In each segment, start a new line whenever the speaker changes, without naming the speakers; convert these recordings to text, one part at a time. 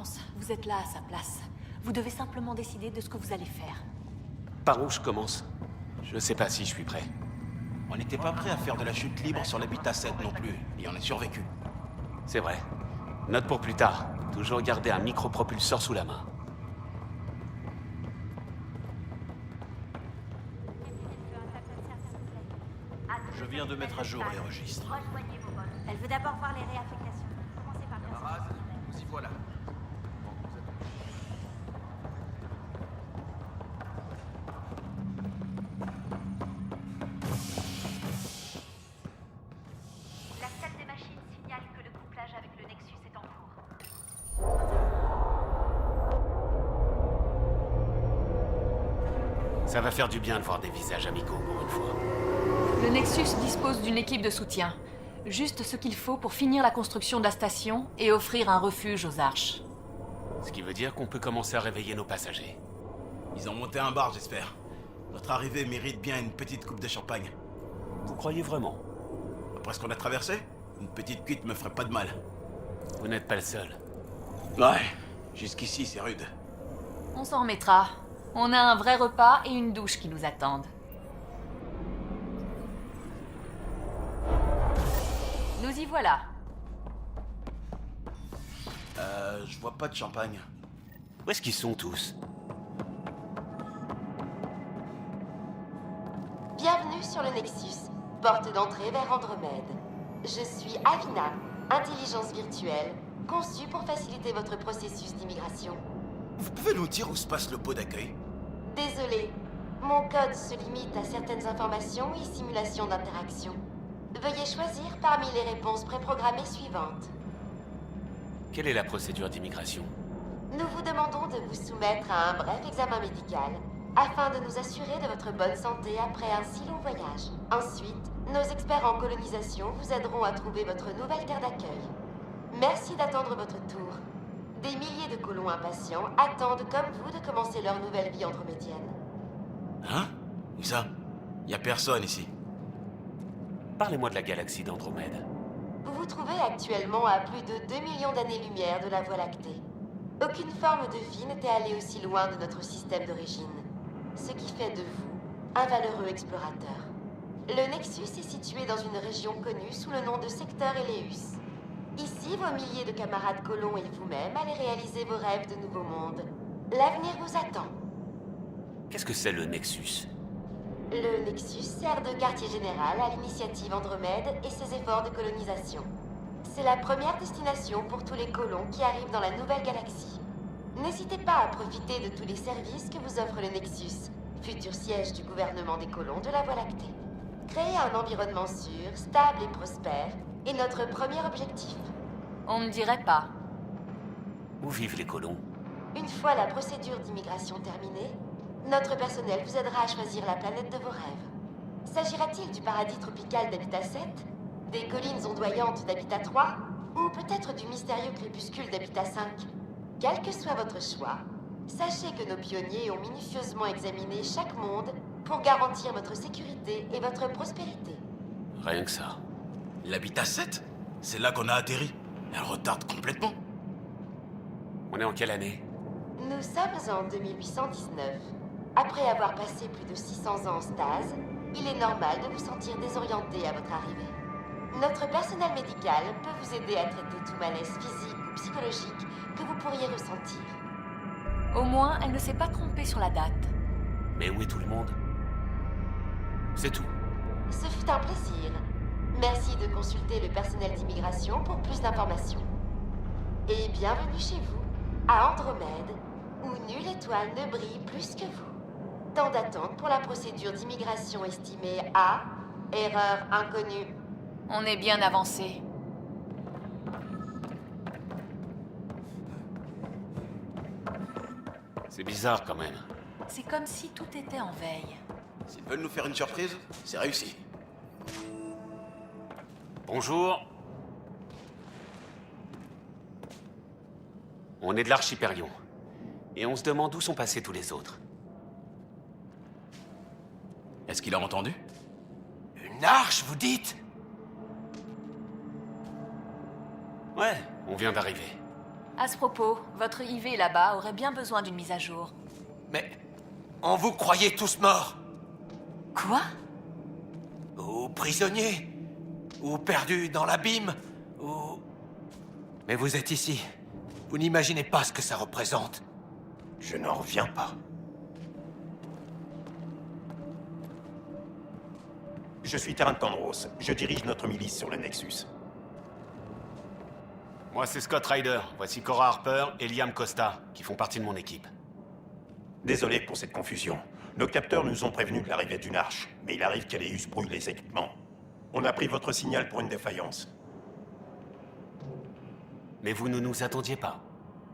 confiance. Vous êtes là à sa place. Vous devez simplement décider de ce que vous allez faire.
Par où je commence? Je sais pas si je suis prêt.
On n'était pas prêt à faire de la chute libre sur l'habitat 7 non plus, et on a survécu.
C'est vrai. Note pour plus tard. Toujours garder un micropropulseur sous la main.
Je viens de mettre à jour les registres.
Elle veut d'abord voir les réaffectations. Commencez par bien
Camarades, nous y voilà.
La salle des machines signale que le couplage avec le Nexus est en cours.
Ça va faire du bien de voir des visages amicaux pour une fois.
Le Nexus dispose d'une équipe de soutien. Juste ce qu'il faut pour finir la construction de la station et offrir un refuge aux Arches.
Ce qui veut dire qu'on peut commencer à réveiller nos passagers.
Ils ont monté un bar, j'espère. Notre arrivée mérite bien une petite coupe de champagne.
Vous croyez vraiment?
Après ce qu'on a traversé, une petite cuite me ferait pas de mal.
Vous n'êtes pas le seul.
Ouais, jusqu'ici c'est rude.
On s'en remettra. On a un vrai repas et une douche qui nous attendent. Nous y voilà.
Je vois pas de champagne.
Où est-ce qu'ils sont tous?
Bienvenue sur le Nexus, porte d'entrée vers Andromède. Je suis Avina, intelligence virtuelle, conçue pour faciliter votre processus d'immigration.
Vous pouvez nous dire où se passe le pot d'accueil?
Désolé, mon code se limite à certaines informations et simulations d'interaction. Veuillez choisir parmi les réponses préprogrammées suivantes.
Quelle est la procédure d'immigration?
Nous vous demandons de vous soumettre à un bref examen médical afin de nous assurer de votre bonne santé après un si long voyage. Ensuite, nos experts en colonisation vous aideront à trouver votre nouvelle terre d'accueil. Merci d'attendre votre tour. Des milliers de colons impatients attendent comme vous de commencer leur nouvelle vie andromédienne.
Hein? Où ça? Y a personne ici.
Parlez-moi de la galaxie d'Andromède.
Vous vous trouvez actuellement à plus de 2 millions d'années-lumière de la Voie lactée. Aucune forme de vie n'était allée aussi loin de notre système d'origine. Ce qui fait de vous un valeureux explorateur. Le Nexus est situé dans une région connue sous le nom de Secteur Eleus. Ici, vos milliers de camarades colons et vous-même allez réaliser vos rêves de nouveaux mondes. L'avenir vous attend.
Qu'est-ce que c'est le Nexus?
Le Nexus sert de quartier général à l'initiative Andromède et ses efforts de colonisation. C'est la première destination pour tous les colons qui arrivent dans la nouvelle galaxie. N'hésitez pas à profiter de tous les services que vous offre le Nexus, futur siège du gouvernement des colons de la Voie lactée. Créer un environnement sûr, stable et prospère est notre premier objectif.
On ne dirait pas.
Où vivent les colons?
Une fois la procédure d'immigration terminée, notre personnel vous aidera à choisir la planète de vos rêves. S'agira-t-il du paradis tropical d'Habitat 7, des collines ondoyantes d'Habitat 3, ou peut-être du mystérieux crépuscule d'Habitat 5? Quel que soit votre choix, sachez que nos pionniers ont minutieusement examiné chaque monde pour garantir votre sécurité et votre prospérité.
Rien que ça.
L'habitat 7? C'est là qu'on a atterri. Elle retarde complètement.
On est en quelle année?
Nous sommes en 2819. Après avoir passé plus de 600 ans en stase, il est normal de vous sentir désorienté à votre arrivée. Notre personnel médical peut vous aider à traiter tout malaise physique ou psychologique que vous pourriez ressentir.
Au moins, elle ne s'est pas trompée sur la date.
Mais où est tout le monde? C'est tout.
Ce fut un plaisir. Merci de consulter le personnel d'immigration pour plus d'informations. Et bienvenue chez vous, à Andromède, où nulle étoile ne brille plus que vous. Temps d'attente pour la procédure d'immigration estimée à... erreur inconnue.
On est bien avancé.
C'est bizarre quand même.
C'est comme si tout était en veille.
S'ils veulent nous faire une surprise, c'est réussi.
Bonjour. On est de l'Archipérion. Et on se demande où sont passés tous les autres.
Est-ce qu'il a entendu?
Une arche, vous dites? Ouais, on vient d'arriver.
À ce propos, votre IV là-bas aurait bien besoin d'une mise à jour.
Mais on vous croyait tous morts.
Quoi?
Ou prisonniers. Ou perdus dans l'abîme. Ou... Mais vous êtes ici. Vous n'imaginez pas ce que ça représente.
Je n'en reviens pas. Je suis Terran Tandros. Je dirige notre milice sur le Nexus.
Moi, c'est Scott Ryder. Voici Cora Harper et Liam Costa, qui font partie de mon équipe.
Désolé pour cette confusion. Nos capteurs nous ont prévenus de l'arrivée d'une arche, mais il arrive qu'Eleus brouille les équipements. On a pris votre signal pour une défaillance.
Mais vous ne nous attendiez pas.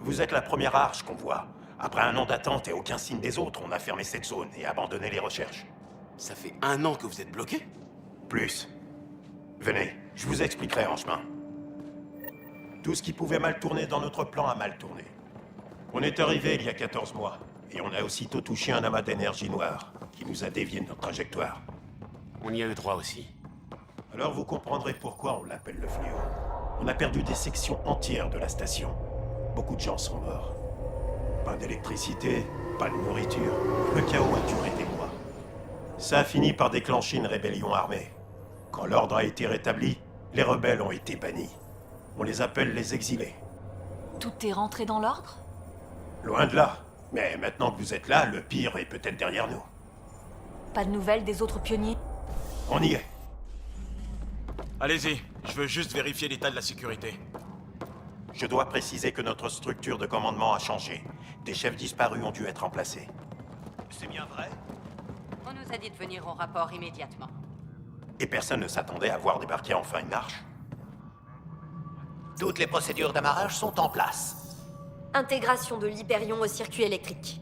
Vous êtes la première arche qu'on voit. Après un an d'attente et aucun signe des autres, on a fermé cette zone et abandonné les recherches.
Ça fait 1 an que vous êtes bloqué?
Plus. Venez, je vous expliquerai en chemin. Tout ce qui pouvait mal tourner dans notre plan a mal tourné. On est arrivé il y a 14 mois, et on a aussitôt touché un amas d'énergie noire, qui nous a dévié de notre trajectoire.
On y a eu droit aussi.
Alors vous comprendrez pourquoi on l'appelle le fléau. On a perdu des sections entières de la station. Beaucoup de gens sont morts. Pas d'électricité, pas de nourriture. Le chaos a duré des mois. Ça a fini par déclencher une rébellion armée. Quand l'ordre a été rétabli, les rebelles ont été bannis. On les appelle les exilés.
Tout est rentré dans l'ordre?
Loin de là. Mais maintenant que vous êtes là, le pire est peut-être derrière nous.
Pas de nouvelles des autres pionniers?
On y est.
Allez-y, je veux juste vérifier l'état de la sécurité.
Je dois préciser que notre structure de commandement a changé. Des chefs disparus ont dû être remplacés. C'est bien vrai?
On nous a dit de venir au rapport immédiatement.
Et personne ne s'attendait à voir débarquer enfin une arche.
Toutes les procédures d'amarrage sont en place.
Intégration de l'Hyperion au circuit électrique.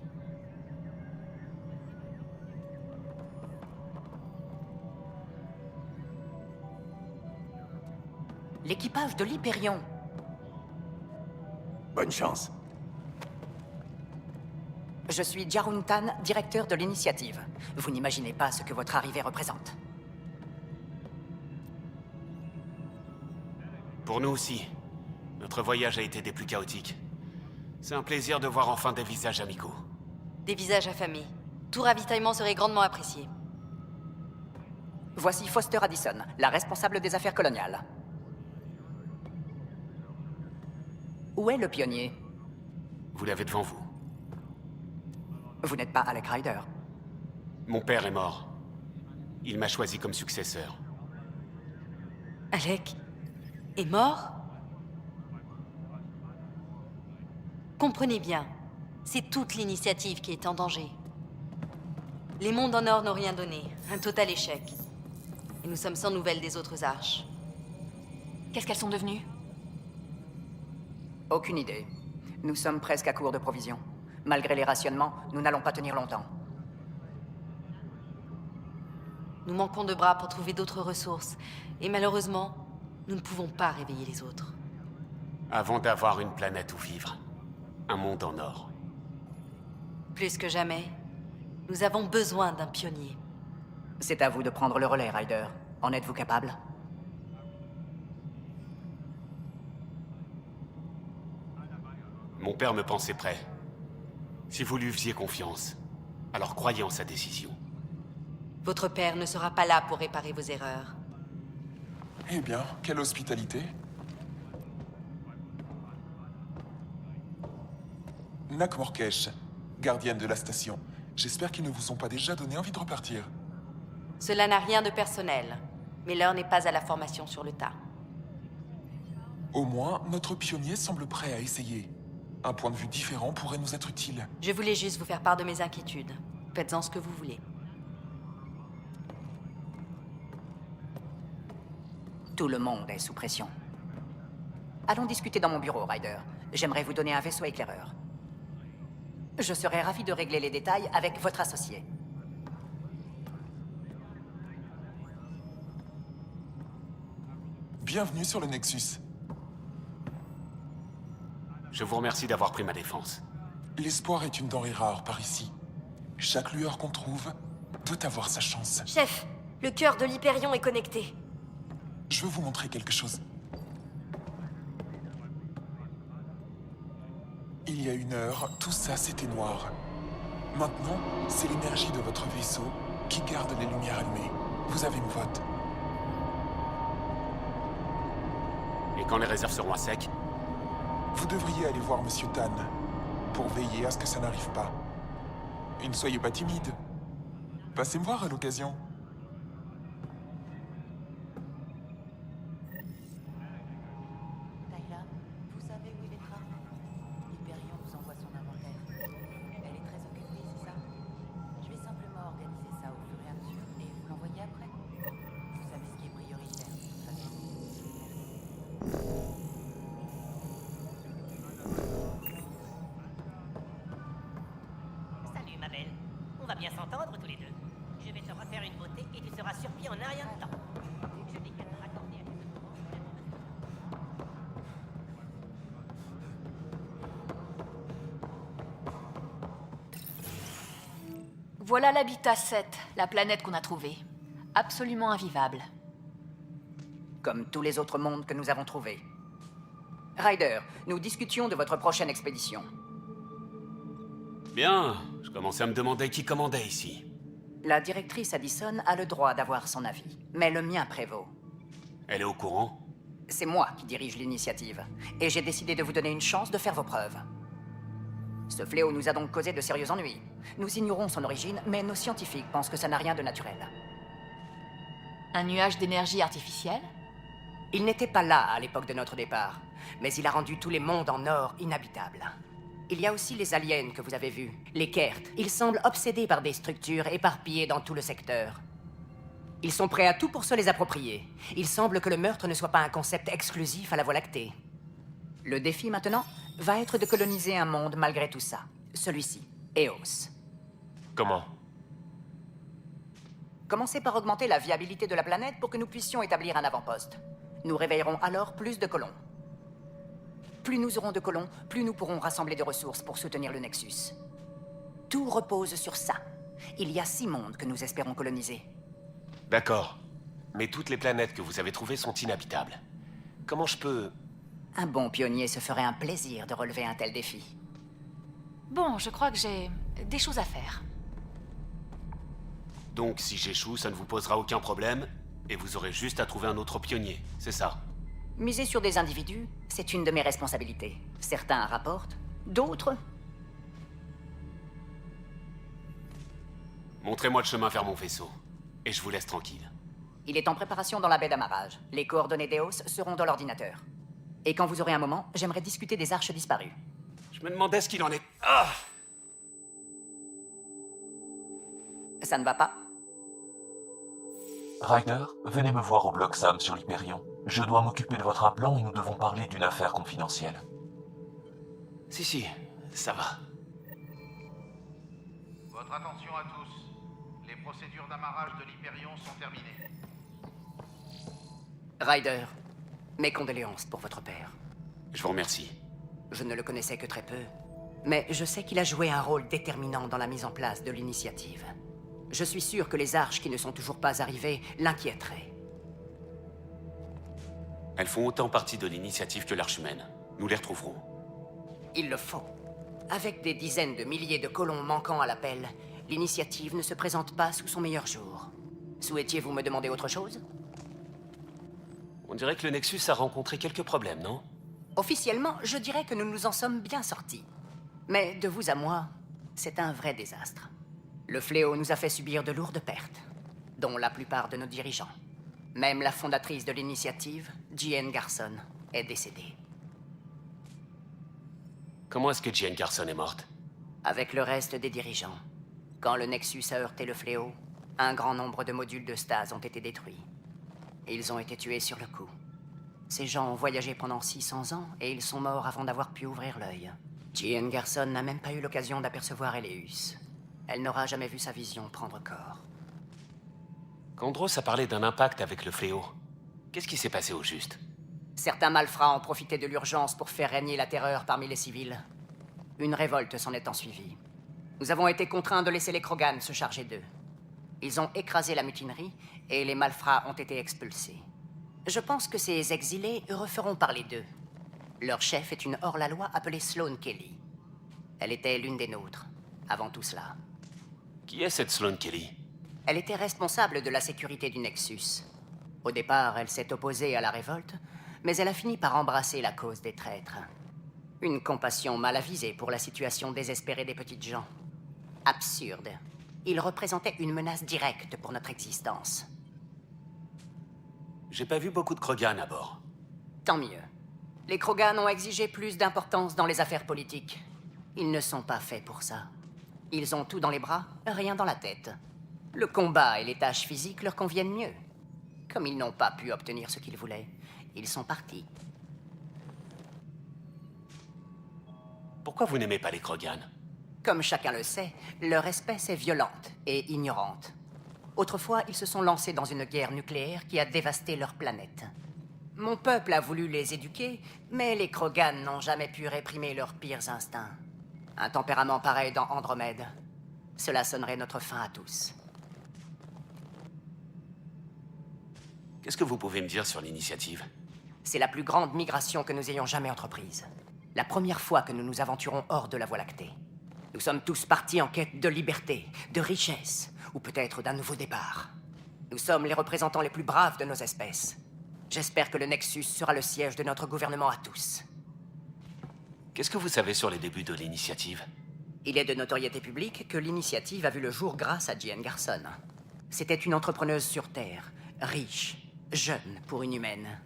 L'équipage de l'Hyperion.
Bonne chance.
Je suis Jarun Tan, directeur de l'initiative. Vous n'imaginez pas ce que votre arrivée représente.
Pour nous aussi. Notre voyage a été des plus chaotiques. C'est un plaisir de voir enfin des visages amicaux.
Des visages affamés. Tout ravitaillement serait grandement apprécié.
Voici Foster Addison, la responsable des affaires coloniales. Où est le pionnier?
Vous l'avez devant vous.
Vous n'êtes pas Alec Ryder.
Mon père est mort. Il m'a choisi comme successeur.
Alec est mort? Comprenez bien, c'est toute l'initiative qui est en danger. Les mondes en or n'ont rien donné, un total échec. Et nous sommes sans nouvelles des autres arches.
Qu'est-ce qu'elles sont devenues?
Aucune idée. Nous sommes presque à court de provisions. Malgré les rationnements, nous n'allons pas tenir longtemps.
Nous manquons de bras pour trouver d'autres ressources. Et malheureusement, nous ne pouvons pas réveiller les autres.
Avant d'avoir une planète où vivre. Un monde en or.
Plus que jamais, nous avons besoin d'un pionnier.
C'est à vous de prendre le relais, Ryder. En êtes-vous capable?
Mon père me pensait prêt. Si vous lui faisiez confiance, alors croyez en sa décision.
Votre père ne sera pas là pour réparer vos erreurs.
Eh bien, quelle hospitalité. Nak Morkesh, gardienne de la station. J'espère qu'ils ne vous ont pas déjà donné envie de repartir.
Cela n'a rien de personnel, mais l'heure n'est pas à la formation sur le tas.
Au moins, notre pionnier semble prêt à essayer. Un point de vue différent pourrait nous être utile.
Je voulais juste vous faire part de mes inquiétudes. Faites-en ce que vous voulez.
Tout le monde est sous pression. Allons discuter dans mon bureau, Ryder. J'aimerais vous donner un vaisseau éclaireur. Je serais ravi de régler les détails avec votre associé.
Bienvenue sur le Nexus.
Je vous remercie d'avoir pris ma défense.
L'espoir est une denrée rare par ici. Chaque lueur qu'on trouve peut avoir sa chance.
Chef, le cœur de l'Hyperion est connecté.
Je veux vous montrer quelque chose. il y a 1 heure, tout ça c'était noir. Maintenant, c'est l'énergie de votre vaisseau qui garde les lumières allumées. Vous avez mon vote.
Et quand les réserves seront à sec?
Vous devriez aller voir Monsieur Tan pour veiller à ce que ça n'arrive pas. Et ne soyez pas timide. Passez me voir à l'occasion.
Tayla, vous savez où il est Tra? Hyperion vous envoie son inventaire. Elle est très occupée, c'est ça? Je vais simplement organiser ça au fur et à mesure et vous l'envoyer après. Vous savez ce qui est prioritaire, de toute façon.
Salut ma belle. On va bien s'entendre tous les deux. Je vais te refaire une beauté et tu seras surpris en un rien de temps. Je n'ai qu'à te raccorder à quelques
Voilà l'habitat 7, la planète qu'on a trouvée. Absolument invivable.
Comme tous les autres mondes que nous avons trouvés. Ryder, nous discutions de votre prochaine expédition.
Bien, je commençais à me demander qui commandait ici.
La directrice Addison a le droit d'avoir son avis, mais le mien prévaut.
Elle est au courant?
C'est moi qui dirige l'initiative, et j'ai décidé de vous donner une chance de faire vos preuves. Ce fléau nous a donc causé de sérieux ennuis. Nous ignorons son origine, mais nos scientifiques pensent que ça n'a rien de naturel.
Un nuage d'énergie artificielle?
Il n'était pas là à l'époque de notre départ, mais il a rendu tous les mondes en or inhabitables. Il y a aussi les aliens que vous avez vus, les Kert. Ils semblent obsédés par des structures éparpillées dans tout le secteur. Ils sont prêts à tout pour se les approprier. Il semble que le meurtre ne soit pas un concept exclusif à la Voie lactée. Le défi maintenant va être de coloniser un monde malgré tout ça. Celui-ci, Eos.
Comment?
Commencez par augmenter la viabilité de la planète pour que nous puissions établir un avant-poste. Nous réveillerons alors plus de colons. Plus nous aurons de colons, plus nous pourrons rassembler des ressources pour soutenir le Nexus. Tout repose sur ça. Il y a 6 mondes que nous espérons coloniser.
D'accord. Mais toutes les planètes que vous avez trouvées sont inhabitables. Comment je peux...
Un bon pionnier se ferait un plaisir de relever un tel défi.
Bon, je crois que j'ai des choses à faire.
Donc si j'échoue, ça ne vous posera aucun problème, et vous aurez juste à trouver un autre pionnier, c'est ça?
Miser sur des individus, c'est une de mes responsabilités. Certains rapportent, d'autres...
Montrez-moi le chemin vers mon vaisseau, et je vous laisse tranquille.
Il est en préparation dans la baie d'amarrage. Les coordonnées d'Eos seront dans l'ordinateur. Et quand vous aurez un moment, j'aimerais discuter des arches disparues.
Je me demandais ce qu'il en est... Ah!
Ça ne va pas?
Ryder, venez me voir au bloc Sam sur l'Hyperion. Je dois m'occuper de votre appelant et nous devons parler d'une affaire confidentielle.
Si, ça va.
Votre attention à tous. Les procédures d'amarrage de l'Hyperion sont terminées.
Ryder, mes condoléances pour votre père.
Je vous remercie.
Je ne le connaissais que très peu, mais je sais qu'il a joué un rôle déterminant dans la mise en place de l'initiative. Je suis sûr que les arches qui ne sont toujours pas arrivées l'inquiéteraient.
Elles font autant partie de l'initiative que l'Arche humaine. Nous les retrouverons.
Il le faut. Avec des dizaines de milliers de colons manquant à l'appel, l'initiative ne se présente pas sous son meilleur jour. Souhaitiez-vous me demander autre chose?
On dirait que le Nexus a rencontré quelques problèmes, non?
Officiellement, je dirais que nous nous en sommes bien sortis. Mais de vous à moi, c'est un vrai désastre. Le fléau nous a fait subir de lourdes pertes, dont la plupart de nos dirigeants. Même la fondatrice de l'initiative, Jane Garson, est décédée.
Comment est-ce que Jane Garson est morte?
Avec le reste des dirigeants. Quand le Nexus a heurté le fléau, un grand nombre de modules de stase ont été détruits. Ils ont été tués sur le coup. Ces gens ont voyagé pendant 600 ans et ils sont morts avant d'avoir pu ouvrir l'œil. Jane Garson n'a même pas eu l'occasion d'apercevoir Eleus. Elle n'aura jamais vu sa vision prendre corps.
Kandros a parlé d'un impact avec le fléau. Qu'est-ce qui s'est passé au juste?
Certains malfrats ont profité de l'urgence pour faire régner la terreur parmi les civils. Une révolte s'en est ensuivie. Nous avons été contraints de laisser les Krogan se charger d'eux. Ils ont écrasé la mutinerie et les malfrats ont été expulsés. Je pense que ces exilés referont parler d'eux. Leur chef est une hors-la-loi appelée Sloane Kelly. Elle était l'une des nôtres, avant tout cela.
Qui est cette Sloane Kelly?
Elle était responsable de la sécurité du Nexus. Au départ, elle s'est opposée à la révolte, mais elle a fini par embrasser la cause des traîtres. Une compassion mal avisée pour la situation désespérée des petites gens. Absurde. Il représentait une menace directe pour notre existence.
J'ai pas vu beaucoup de Krogan à bord.
Tant mieux. Les Krogan ont exigé plus d'importance dans les affaires politiques. Ils ne sont pas faits pour ça. Ils ont tout dans les bras, rien dans la tête. Le combat et les tâches physiques leur conviennent mieux. Comme ils n'ont pas pu obtenir ce qu'ils voulaient, ils sont partis.
Pourquoi vous n'aimez pas les Krogan?
Comme chacun le sait, leur espèce est violente et ignorante. Autrefois, ils se sont lancés dans une guerre nucléaire qui a dévasté leur planète. Mon peuple a voulu les éduquer, mais les Krogan n'ont jamais pu réprimer leurs pires instincts. Un tempérament pareil dans Andromède. Cela sonnerait notre fin à tous.
Qu'est-ce que vous pouvez me dire sur l'initiative?
C'est la plus grande migration que nous ayons jamais entreprise. La première fois que nous nous aventurons hors de la Voie lactée. Nous sommes tous partis en quête de liberté, de richesse, ou peut-être d'un nouveau départ. Nous sommes les représentants les plus braves de nos espèces. J'espère que le Nexus sera le siège de notre gouvernement à tous.
Qu'est-ce que vous savez sur les débuts de l'initiative?
Il est de notoriété publique que l'initiative a vu le jour grâce à Jane Garson. C'était une entrepreneuse sur Terre, riche, jeune pour une humaine.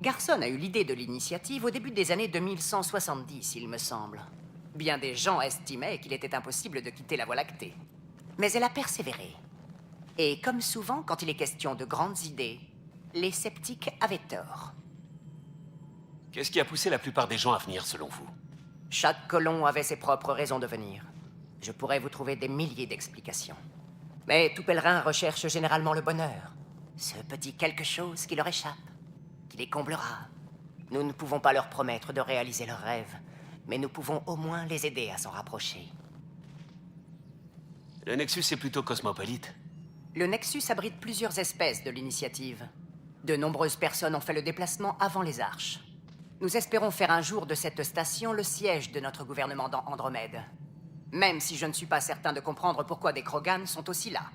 Garson a eu l'idée de l'initiative au début des années 2170, il me semble. Bien des gens estimaient qu'il était impossible de quitter la Voie lactée. Mais elle a persévéré. Et comme souvent quand il est question de grandes idées, les sceptiques avaient tort.
Qu'est-ce qui a poussé la plupart des gens à venir, selon vous?
Chaque colon avait ses propres raisons de venir. Je pourrais vous trouver des milliers d'explications. Mais tout pèlerin recherche généralement le bonheur. Ce petit quelque chose qui leur échappe, qui les comblera. Nous ne pouvons pas leur promettre de réaliser leurs rêves, mais nous pouvons au moins les aider à s'en rapprocher.
Le Nexus est plutôt cosmopolite.
Le Nexus abrite plusieurs espèces de l'initiative. De nombreuses personnes ont fait le déplacement avant les Arches. Nous espérons faire un jour de cette station le siège de notre gouvernement dans Andromède. Même si je ne suis pas certain de comprendre pourquoi des Krogan sont aussi là.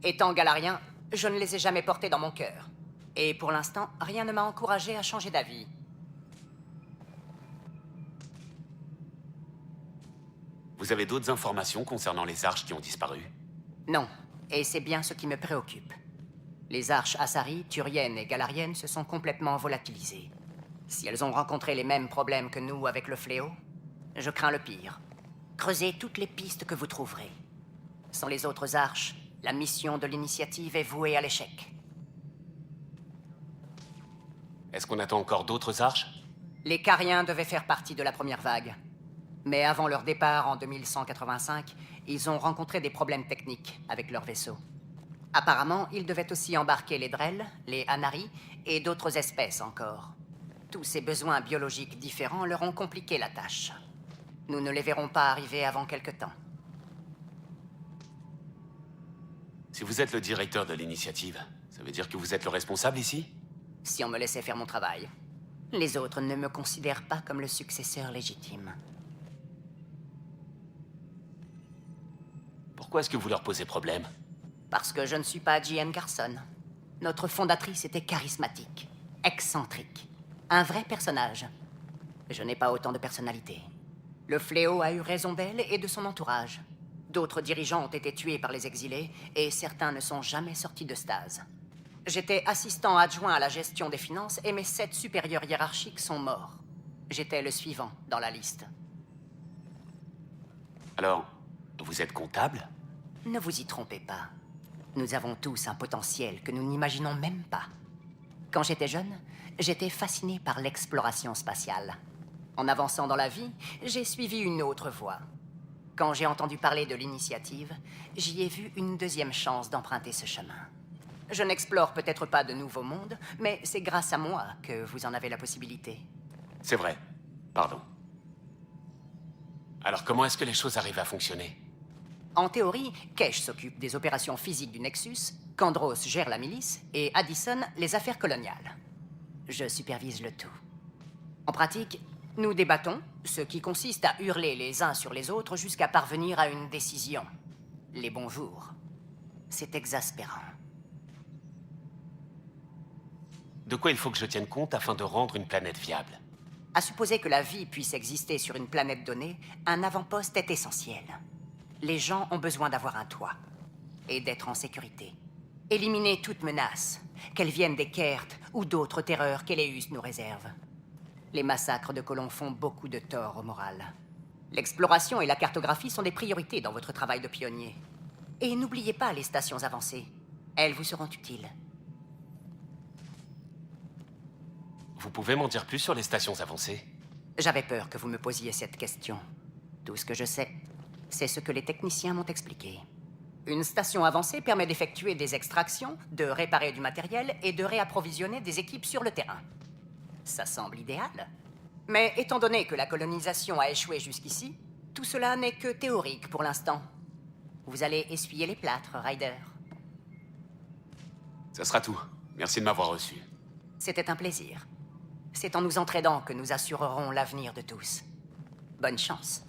Étant galarien, je ne les ai jamais portés dans mon cœur. Et pour l'instant, rien ne m'a encouragé à changer d'avis.
Vous avez d'autres informations concernant les Arches qui ont disparu?
Non, et c'est bien ce qui me préoccupe. Les Arches Asari, Turiennes et Galariennes se sont complètement volatilisées. Si elles ont rencontré les mêmes problèmes que nous avec le fléau, je crains le pire. Creusez toutes les pistes que vous trouverez. Sans les autres Arches, la mission de l'initiative est vouée à l'échec.
Est-ce qu'on attend encore d'autres Arches?
Les Cariens devaient faire partie de la première vague. Mais avant leur départ en 2185, ils ont rencontré des problèmes techniques avec leur vaisseau. Apparemment, ils devaient aussi embarquer les Drell, les Anari et d'autres espèces encore. Tous ces besoins biologiques différents leur ont compliqué la tâche. Nous ne les verrons pas arriver avant quelque temps.
Si vous êtes le directeur de l'initiative, ça veut dire que vous êtes le responsable ici?
Si on me laissait faire mon travail. Les autres ne me considèrent pas comme le successeur légitime.
Pourquoi est-ce que vous leur posez problème?
Parce que je ne suis pas Jane Garson. Notre fondatrice était charismatique, excentrique, un vrai personnage. Je n'ai pas autant de personnalité. Le fléau a eu raison d'elle et de son entourage. D'autres dirigeants ont été tués par les exilés et certains ne sont jamais sortis de stase. J'étais assistant adjoint à la gestion des finances et mes 7 supérieurs hiérarchiques sont morts. J'étais le suivant dans la liste.
Alors, vous êtes comptable?
Ne vous y trompez pas. Nous avons tous un potentiel que nous n'imaginons même pas. Quand j'étais jeune, j'étais fasciné par l'exploration spatiale. En avançant dans la vie, j'ai suivi une autre voie. Quand j'ai entendu parler de l'initiative, j'y ai vu une deuxième chance d'emprunter ce chemin. Je n'explore peut-être pas de nouveaux mondes, mais c'est grâce à moi que vous en avez la possibilité.
C'est vrai. Pardon. Alors comment est-ce que les choses arrivent à fonctionner?
En théorie, Kesh s'occupe des opérations physiques du Nexus, Kandros gère la milice et Addison les affaires coloniales. Je supervise le tout. En pratique, Nous débattons, ce qui consiste à hurler les uns sur les autres jusqu'à parvenir à une décision. Les bonjours. C'est exaspérant.
De quoi il faut que je tienne compte afin de rendre une planète viable?
À supposer que la vie puisse exister sur une planète donnée, un avant-poste est essentiel. Les gens ont besoin d'avoir un toit et d'être en sécurité. Éliminer toute menace, qu'elle vienne des Kert ou d'autres terreurs qu'Eleus nous réserve. Les massacres de colons font beaucoup de tort au moral. L'exploration et la cartographie sont des priorités dans votre travail de pionnier. Et n'oubliez pas les stations avancées. Elles vous seront utiles.
Vous pouvez m'en dire plus sur les stations avancées?
J'avais peur que vous me posiez cette question. Tout ce que je sais, c'est ce que les techniciens m'ont expliqué. Une station avancée permet d'effectuer des extractions, de réparer du matériel et de réapprovisionner des équipes sur le terrain. Ça semble idéal. Mais étant donné que la colonisation a échoué jusqu'ici, tout cela n'est que théorique pour l'instant. Vous allez essuyer les plâtres, Ryder.
Ça sera tout. Merci de m'avoir reçu.
C'était un plaisir. C'est en nous entraidant que nous assurerons l'avenir de tous. Bonne chance.